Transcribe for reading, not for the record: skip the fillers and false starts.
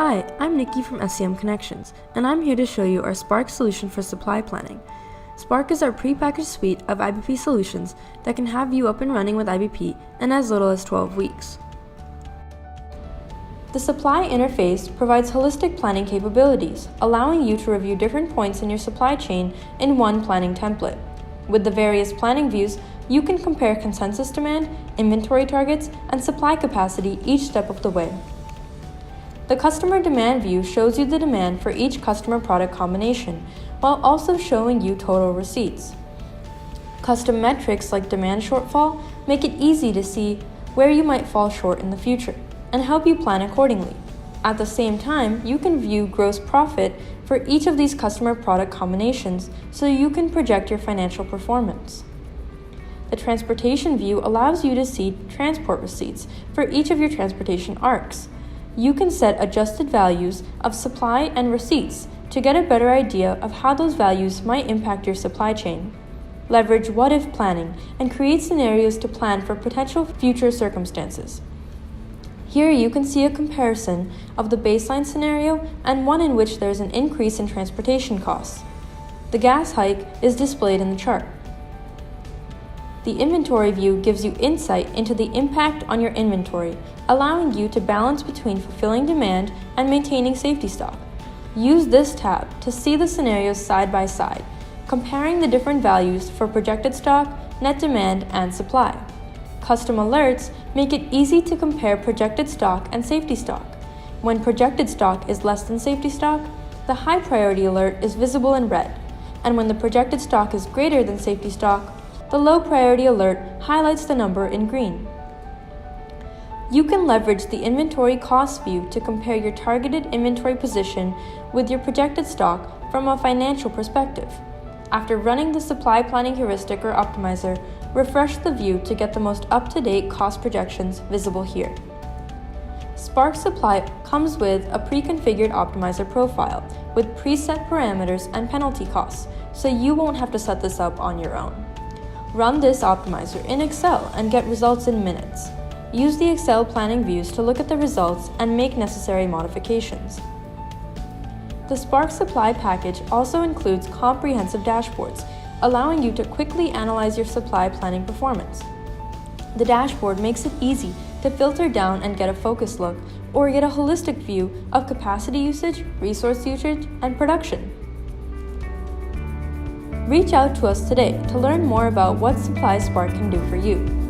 Hi, I'm Nikki from SCM Connections, and I'm here to show you our Spark solution for supply planning. Spark is our pre-packaged suite of IBP solutions that can have you up and running with IBP in as little as 12 weeks. The supply interface provides holistic planning capabilities, allowing you to review different points in your supply chain in one planning template. With the various planning views, you can compare consensus demand, inventory targets, and supply capacity each step of the way. The customer demand view shows you the demand for each customer product combination, while also showing you total receipts. Custom metrics like demand shortfall make it easy to see where you might fall short in the future and help you plan accordingly. At the same time, you can view gross profit for each of these customer product combinations so you can project your financial performance. The transportation view allows you to see transport receipts for each of your transportation arcs. You can set adjusted values of supply and receipts to get a better idea of how those values might impact your supply chain. Leverage what-if planning and create scenarios to plan for potential future circumstances. Here you can see a comparison of the baseline scenario and one in which there is an increase in transportation costs. The gas hike is displayed in the chart. The inventory view gives you insight into the impact on your inventory, allowing you to balance between fulfilling demand and maintaining safety stock. Use this tab to see the scenarios side by side, comparing the different values for projected stock, net demand, and supply. Custom alerts make it easy to compare projected stock and safety stock. When projected stock is less than safety stock, the high priority alert is visible in red, and when the projected stock is greater than safety stock, the low priority alert highlights the number in green. You can leverage the inventory cost view to compare your targeted inventory position with your projected stock from a financial perspective. After running the supply planning heuristic or optimizer, refresh the view to get the most up-to-date cost projections visible here. Spark Supply comes with a pre-configured optimizer profile with preset parameters and penalty costs, so you won't have to set this up on your own. Run this optimizer in Excel and get results in minutes. Use the Excel planning views to look at the results and make necessary modifications. The Spark Supply package also includes comprehensive dashboards, allowing you to quickly analyze your supply planning performance. The dashboard makes it easy to filter down and get a focus look, or get a holistic view of capacity usage, resource usage, and production. Reach out to us today to learn more about what Supply Spark can do for you.